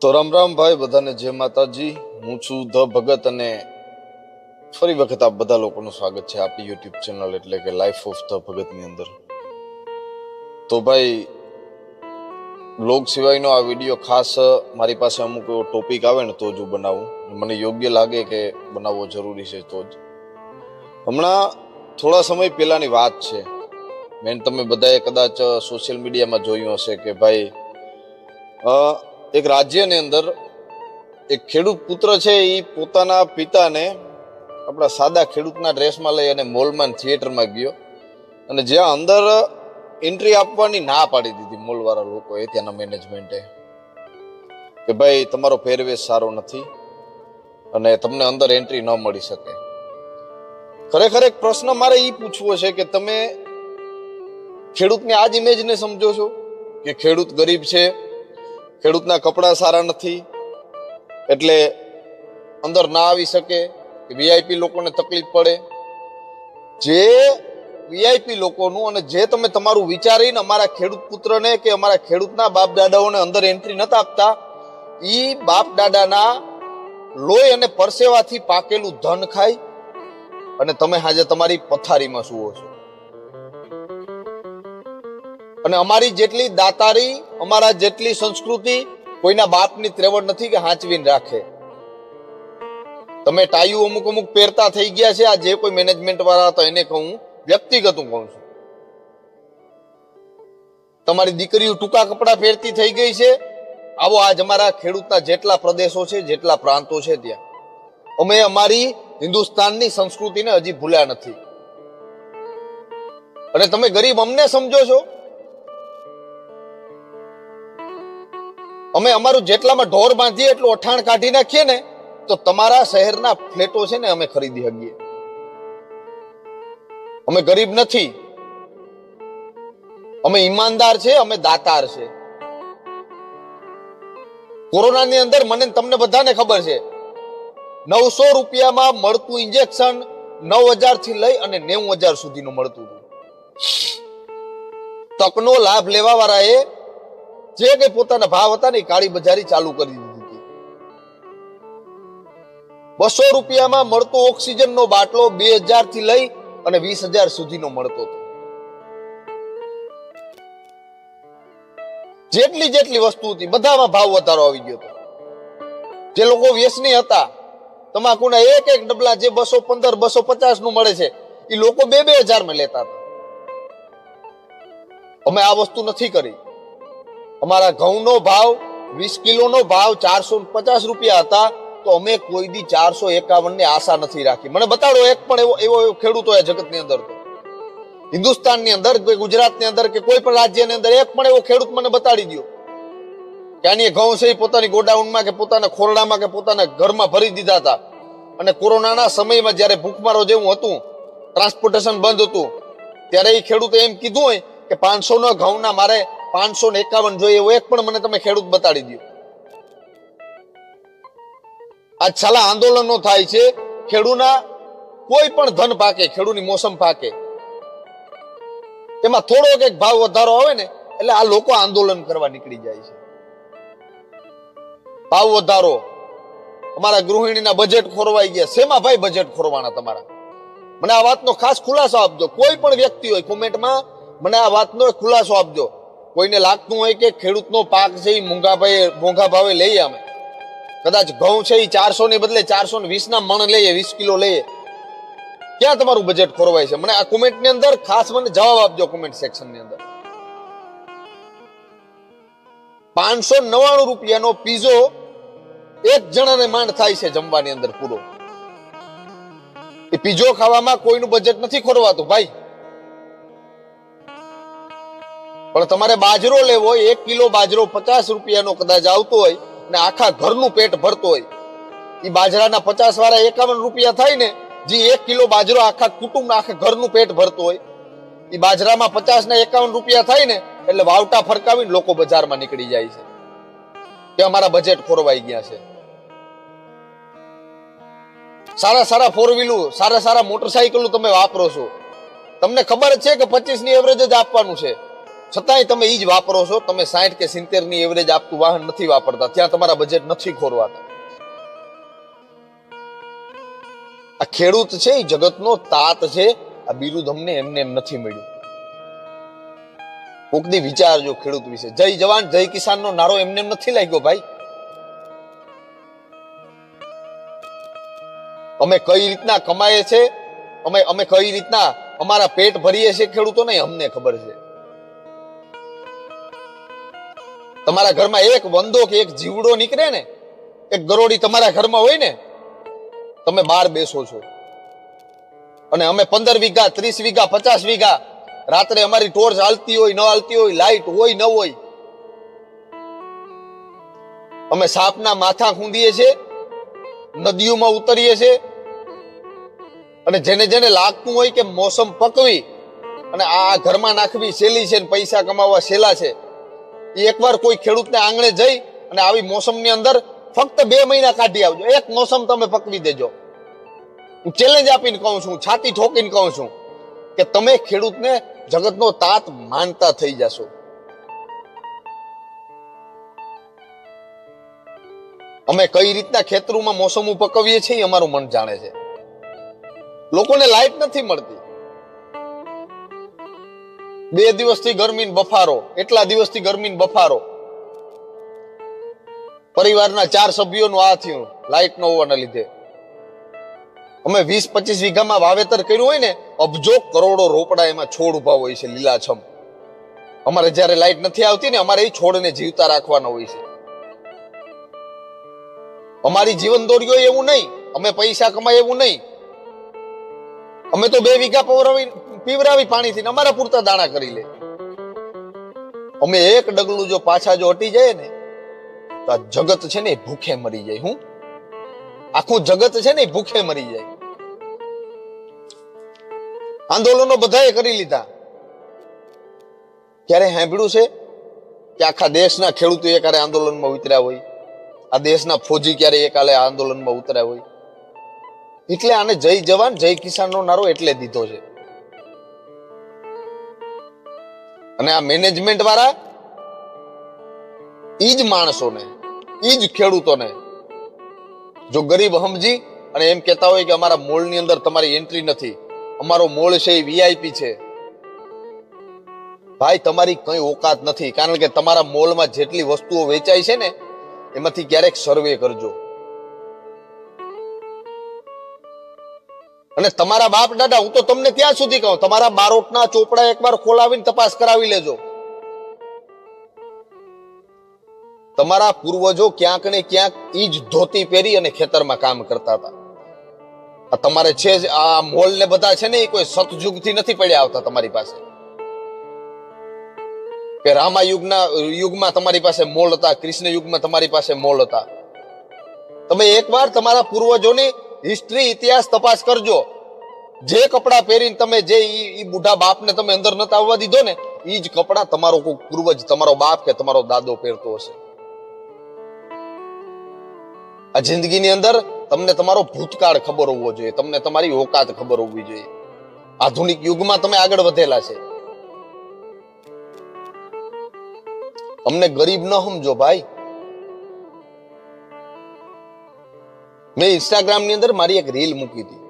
તો રામ રામ ભાઈ, બધાને જય માતાજી। હું છું ધ ભગત અને ફરી વખત આપ બધા લોકોનું સ્વાગત છે આપણી યુટ્યુબ ચેનલ એટલે કે લાઈફ ઓફ ધ ભગત ની અંદર। તો ભાઈ, બ્લોગ સિવાયનો આ વિડીયો ખાસ મારી પાસે અમુક એવો ટોપિક આવે ને તો જ બનાવું, મને યોગ્ય લાગે કે બનાવવો જરૂરી છે તો જ। હમણાં થોડા સમય પહેલાની વાત છે, તમે બધાએ કદાચ સોશિયલ મીડિયામાં જોયું હશે કે ભાઈ એક રાજ્યની અંદર એક ખેડૂત પુત્ર છે, એ પોતાના પિતાને આપણા સાદા ખેડૂતના ડ્રેસમાં લઈ અને મોલમાં થિયેટરમાં ગયો અને જ્યાં અંદર એન્ટ્રી આપવાની ના પાડી દીધી મોલવાળા લોકોએ, ત્યાંના મેનેજમેન્ટે, કે ભાઈ તમારો પહેરવેશ સારો નથી અને તમને અંદર એન્ટ્રી ન મળી શકે। ખરેખર એક પ્રશ્ન મારે એ પૂછવો છે કે તમે ખેડૂતની આ જ ઇમેજને સમજો છો કે ખેડૂત ગરીબ છે, ખેડૂતના કપડા સારા નથી એટલે અંદર ના આવી શકે, કે વીઆઈપી લોકોને તકલીફ પડે? જે વીઆઈપી લોકોનું અને જે તમે તમારું વિચારીને અમારા ખેડૂત પુત્રને કે અમારા ખેડૂતના બાપ દાદાઓને અંદર એન્ટ્રી નથી આપતા, ઈ બાપ દાદાના લોહી અને પરસેવાથી પાકેલું ધન ખાય અને તમે આજે તમારી પથારીમાં સુવો છો। અને અમારી જેટલી દાતારી, અમારા જેટલી સંસ્કૃતિ કોઈના બાપની ત્રેવડ નથી કે હાંચવીને રાખે। તમે ટાયું અમુક અમુક પહેરતા થઈ ગયા છે, આ જે કોઈ મેનેજમેન્ટ વાળા હતા એને કહું, વ્યક્તિગત હું કહું છું, તમારી દીકરીઓ ટૂંકા કપડા પહેરતી થઈ ગઈ છે। આવો આજ અમારા ખેડૂતના જેટલા પ્રદેશો છે, જેટલા પ્રાંતો છે, ત્યાં અમે અમારી હિન્દુસ્તાનની સંસ્કૃતિને હજી ભૂલ્યા નથી અને તમે ગરીબ અમને સમજો છો? અમે અમારું જેટલામાં ઢોર બાંધીએ એટલું અઠાણ કાઢી નાખીએ ને તો તમારા શહેરના ફ્લેટો છે ને અમે ખરીદી શકીએ। અમે ગરીબ નથી, અમે ઈમાનદાર છે, અમે દાતાર છે। કોરોનાની અંદર મને તમને બધાને ખબર છે, 900 રૂપિયામાં મળતું ઇન્જેક્શન 9,000 થી લઈ અને 90,000 સુધીનું મળતું હતું। તકનો લાભ લેવા વાળાએ જે કઈ પોતાના ભાવ હતા ને કાળી બજારી ચાલુ કરી દીધી હતી। 200 રૂપિયામાં મળતો ઓક્સિજનનો બાટલો 2,000 થી લઈ અને 20,000 સુધીનો મળતો હતો। જેટલી જેટલી વસ્તુ હતી બધામાં ભાવ વધારો આવી ગયો હતો। જે લોકો વ્યસની હતા, તમાકુના એક એક ડબલા જે 215, 250 નું મળે છે, એ લોકો 2,000 માં લેતા હતા। અમે આ વસ્તુ નથી કરી। અમારા ઘઉંનો ભાવ 20 કિલોનો ભાવ 450 રૂપિયા હતા, તો અમે કોઈ દી 451 ની આશા નથી રાખી। મને બતાડો એક પણ એવો ખેડૂત હોય જગતની અંદર, તો હિન્દુસ્તાનની અંદર, ગુજરાતની અંદર કે કોઈ પણ રાજ્યની અંદર એક પણ એવો ખેડૂત મને બતાડી દો કે આની ઘઉં છે પોતાની ગોડાઉનમાં કે પોતાના ખોરડામાં કે પોતાના ઘરમાં ભરી દીધા હતા અને કોરોનાના સમયમાં જ્યારે ભૂખમારો જેવું હતું, ટ્રાન્સપોર્ટેશન બંધ હતું, ત્યારે એ ખેડૂતે એમ કીધું હોય કે 500 નો ઘઉંના મારે 551 જોઈએ, એવો એક પણ મને તમે ખેડૂત બતાડી દો। આ છેલ્લા આંદોલનો થાય છે, ખેડૂના કોઈ પણ ધન પાકે, ખેડૂની મોસમ પાકે, એમાં થોડોક એક ભાવ વધારો આવે ને એટલે આ લોકો આંદોલન કરવા નીકળી જાય છે। ભાવ વધારો, અમારા ગૃહિણીના બજેટ ખોરવાઈ ગયા। શેમાં ભાઈ બજેટ ખોરવાના તમારા? મને આ વાતનો ખાસ ખુલાસો આપજો, કોઈ પણ વ્યક્તિ હોય કોમેન્ટમાં મને આ વાતનો ખુલાસો આપજો। કોઈને લાગતું હોય કે ખેડૂતનો પાક છે એ મોંઘા ભાવે લઈએ, અમે કદાચ ઘઉં છે એ 400 ને બદલે 420 ના મણ લઈએ, 20 કિલો લઈએ, ક્યાં તમારું બજેટ ખોરવાય છે? મને આ કોમેન્ટની અંદર ખાસ મને જવાબ આપજો, કોમેન્ટ સેક્શનની અંદર। 599 રૂપિયાનો પીઝો એક જણાને માંડ થાય છે જમવાની અંદર પૂરો। એ પીઝો ખાવામાં કોઈનું બજેટ નથી ખોરવાતું ભાઈ। પણ તમારે બાજરો લેવો હોય, 1 કિલો બાજરો 50 રૂપિયાનો કદાચ આવતો હોય ને આખા ઘરનું પેટ ભરતો હોય, એ બાજરાના 50 વાળા 51 રૂપિયા થાય ને, જે 1 કિલો બાજરો આખા કુટુંબ આખા ઘરનું પેટ ભરતો હોય, એ બાજરામાં 50 ને 51 રૂપિયા થાય ને એટલે વાવટા ફરકાવીને લોકો બજારમાં નીકળી જાય છે કે અમારા બજેટ ખોરવાઈ ગયા છે। સારા સારા 4 વ્હીલું, સારા સારા મોટરસાયકલો તમે વાપરો છો, તમને ખબર છે કે 25 ની એવરેજ જ આપવાનું છે, છતાંય તમે ઈ જ વાપરો છો. તમે 60 કે 70 ની એવરેજ આપતું વાહન નથી વાપરતા, ત્યાં તમારા બજેટ નથી ખોરવાતા. આ ખેડૂત છે એ જગતનો તાત છે. આ બિરુદ અમને એમને એમ નથી મળ્યું. કોક દી વિચારજો ખેડૂત વિશે. જય જવાન જય કિસાન નો નારો એમને એમ નથી લાગ્યો ભાઈ. અમે કઈ રીતના કમાઈએ છે, અમે કઈ રીતના અમારા પેટ ભરીએ છીએ ખેડૂતો નહીં અમને ખબર છે. તમારા ઘરમાં એક વંદો કે એક જીવડો નીકળે ને, એક ગરોળી તમારા ઘરમાં હોય ને, તમે બહાર બેસો છો. અને અમે 15 વીઘા 30 વીઘા 50 વીઘા રાત્રે અમારી ટોર્ચ હાલતી હોય ન હાલતી હોય, લાઈટ હોય ન હોય, અમે સાપના માથા ખૂંદીએ છીએ, નદીઓમાં ઉતરીએ છીએ. અને જેને જેને લાગતું હોય કે મોસમ પકવી અને આ ઘરમાં નાખવી સહેલી છે, પૈસા કમાવા સહેલા છે, એ એકવાર કોઈ ખેડૂતને આંગણે જઈ અને આવી મોસમની અંદર ફક્ત 2 મહિના કાઢી આવજો. એક મોસમ તમે પકવી દેજો. હું ચેલેન્જ આપીને કહું છું, છાતી ઠોકીને કહું છું કે તમે ખેડૂતને જગતનો તાત માનતા થઈ જશો. અમે કઈ રીતના ખેતરોમાં મોસમો પકવીએ છીએ અમારું મન જાણે છે. લોકોને લાઈટ નથી મળતી. 2 દિવસથી ગરમી બફારો, એટલા દિવસથી ગરમી બફારો. પરિવારના 4 સભ્યોનું આ થયું લાઈટ ન હોવાના લીધે. અમે 20-25 વીઘામાં વાવેતર કર્યું હોય ને, અબજો કરોડો રોપડા એમાં છોડ ઉભા હોય છે લીલાછમ. અમારે જયારે લાઈટ નથી આવતી ને, અમારે એ છોડને જીવતા રાખવાના હોય છે. અમારી જીવન દોરીઓ એવું નહીં, અમે પૈસા કમાય એવું નહીં. અમે તો 2 વીઘા પીવરાવી પાણીથી અમારા પૂરતા દાણા કરી લે. અમે એક ડગલું જો પાછા જો હટી જાય ને, તો આ જગત છે ને ભૂખે મરી જાય. હું આખું જગત છે ને ભૂખે મરી જાય. આંદોલનો બધાએ કરી લીધા. ક્યારે સાંભળ્યું છે કે આખા દેશના ખેડૂતો એકારે આંદોલનમાં ઉતર્યા હોય? આ દેશના ફોજી ક્યારે એકાલે આંદોલનમાં ઉતર્યા હોય? એટલે આને જય જવાન જય કિસાન નો નારો એટલે દીધો છે. અને આ મેનેજમેન્ટ વાળા ઈ જ માણસોને, ઈ જ ખેડૂતોને જો ગરીબ સમજી અને એમ કહેતા હોય કે અમારા મોલની અંદર તમારી એન્ટ્રી નથી, અમારો મોલ છે એ વીઆઈપી છે. ભાઈ તમારી કઈ ઓકાત નથી. કારણ કે તમારા મોલમાં જેટલી વસ્તુઓ વેચાય છે ને, એમાંથી ક્યારેક સર્વે કરજો. અને તમારા બાપ દાદા, હું તો તમને ત્યાં સુધી કહું, તમારા બારોટના ચોપડા એકવાર ખોલાવીને તપાસ કરાવી લેજો. તમારા પૂર્વજો ક્યાંક ને ક્યાંક ઈ જ ધોતી પહેરી અને ખેતરમાં કામ કરતા હતા. આ તમારે છે આ મોલ ને બધા છે ને, એ કોઈ સતયુગ થી નથી પડ્યા આવતા તમારી પાસે. કે રામા યુગમાં તમારી પાસે મોલ હતા, કૃષ્ણ યુગમાં તમારી પાસે મોલ હતા. તમે એકવાર તમારા પૂર્વજોની હિસ્ટ્રી, ઇતિહાસ તપાસ કરજો. જે કપડા પહેરીને તમે જે ઈ બુઢા બાપને તમે અંદર નતા આવવા દીધો ને, ઈ જ કપડા તમારો કોઈ પૂર્વજ, તમારો બાપ કે તમારો દાદો પહેરતો હશે. આ જિંદગીની અંદર તમને તમારો ભૂતકાળ ખબર હોવો જોઈએ, તમને તમારી ઓકાત ખબર હોવી જોઈએ. આધુનિક યુગમાં તમે આગળ વધેલા છે. અમને ગરીબ ન સમજો ભાઈ. મેં ઇન્સ્ટાગ્રામ ની અંદર મારી એક રીલ મૂકી હતી.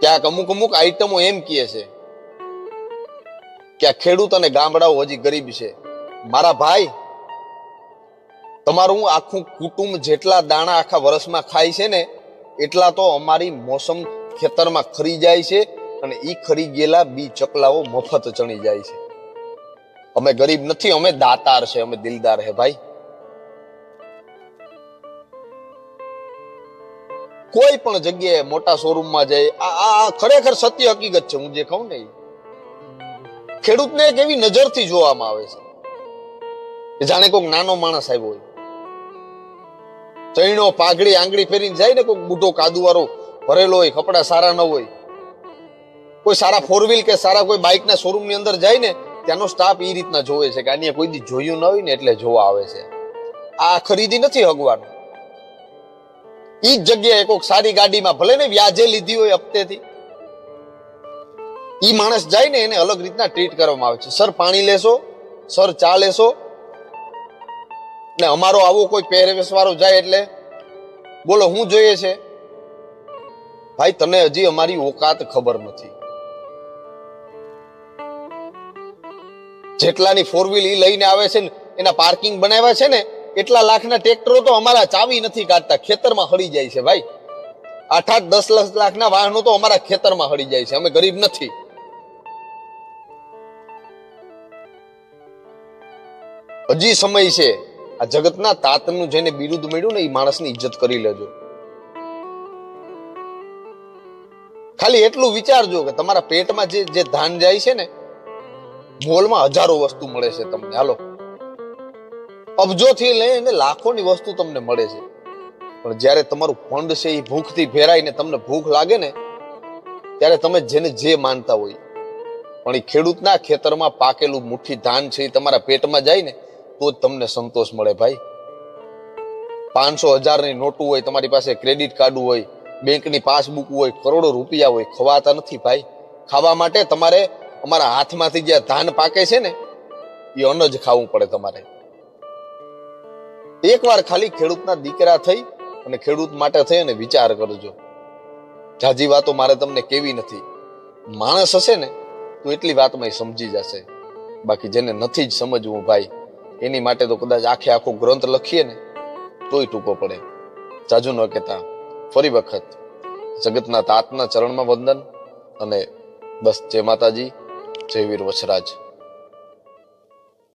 ક્યાંક અમુક આઈટમો એમ કહે છે કે આ ખેડૂત અને ગામડાઓ હજી ગરીબ છે. મારા ભાઈ, તમારું આખું કુટુંબ જેટલા દાણા આખા વર્ષમાં ખાય છે ને, એટલા તો અમારી મોસમ ખેતરમાં ખરી જાય છે. અને ઈ ખરી ગયેલા બી ચકલાઓ મફત ચણી જાય છે. અમે ગરીબ નથી, અમે દાતાર છે, અમે દિલદાર હે ભાઈ. કોઈ પણ જગ્યાએ મોટા શોરૂમમાં જાય, આ ખરેખર સત્ય હકીકત છે. હું જે કહું ને, ખેડૂતને એક એવી નજરથી જોવામાં આવે છે કે જાણે કોઈક નાનો માણસ આવ્યો હોય. ચૈણો પાઘડી આંગળી ફેરીને જાય ને, કોઈક બુઢો કાદુવાળો ભરેલો હોય, કપડા સારા ન હોય, કોઈ સારા 4 વ્હીલ કે સારા કોઈ બાઇકના શોરૂમની અંદર જાય ને, ત્યાંનો સ્ટાફ એ રીતના જોવે છે કે આની કોઈ દી જોયું ન હોય ને એટલે જોવા આવે છે. આ ખરીદી નથી હગવાનું. ઈ જ જગ્યાએ કોઈક સારી ગાડીમાં, ભલે ને વ્યાજે લીધી હોય હપ્તેથી, ઈ માણસ જાય ને એને અલગ રીતના ટ્રીટ કરવામાં આવે છે. સર પાણી લેશો, સર ચા લેશો, ને અમારો આવો કોઈ પહેરવેશ વાળો જાય એટલે બોલો હું જોઈએ છે? ભાઈ તને હજી અમારી ઓકાત ખબર નથી. જેટલાની 4 વ્હીલ ઈ લઈને આવે છે ને એના પાર્કિંગ બનાવ્યા છે ને એટલા લાખના ટ્રેક્ટરો તો અમારા ચાવી નથી કાઢતા, ખેતરમાં હળી જાય છે ભાઈ. 8-10 લાખના વાહનો તો અમારા ખેતરમાં હળી જાય છે. અમે ગરીબ નથી. હજી સમય છે. આ જગતના તાતનું જેને બિરુદ મળ્યું ને એ માણસની ઇજ્જત કરી લેજો. ખાલી એટલું વિચારજો કે તમારા પેટમાં જે ધાન જાય છે ને, મોલમાં હજારો વસ્તુ મળે છે તમને, હાલો અબજોથી લઈને લાખોની વસ્તુ તમને મળે છે, પણ જ્યારે તમારું ફંડ છે એ ભૂખથી ભેરાઈને તમને ભૂખ લાગે ને ત્યારે તમે જેને જે માનતા હોય, પણ એ ખેડૂતના ખેતરમાં પાકેલું મુઠ્ઠી ધાન છે એ તમારા પેટમાં જાય ને તો જ તમને સંતોષ મળે ભાઈ. 500,000ની નોટું હોય, તમારી પાસે ક્રેડિટ કાર્ડ હોય, બેંકની પાસબુક હોય, કરોડો રૂપિયા હોય, ખવાતા નથી ભાઈ. ખાવા માટે તમારે અમારા હાથમાંથી જે ધાન પાકે છે ને એ અન્ન જ ખાવું પડે તમારે. એકવાર ખાલી ખેડૂતના દીકરા થઈ અને ખેડૂત માટે થઈ અને વિચાર કરજો. જાજી વાતો મારે તમને કેવી નથી. માણસ હશે ને તો એટલી વાતમાં એ સમજી જશે. બાકી જેને નથી જ સમજવું ભાઈ, એની માટે તો કદાચ આખો ગ્રંથ લખીએ ને તોય ટૂંકો પડે. જાજુ ન કહેતા ફરી વખત જગતના તાતના ચરણમાં વંદન અને બસ. જય માતાજી, જય વીર વછરાજ.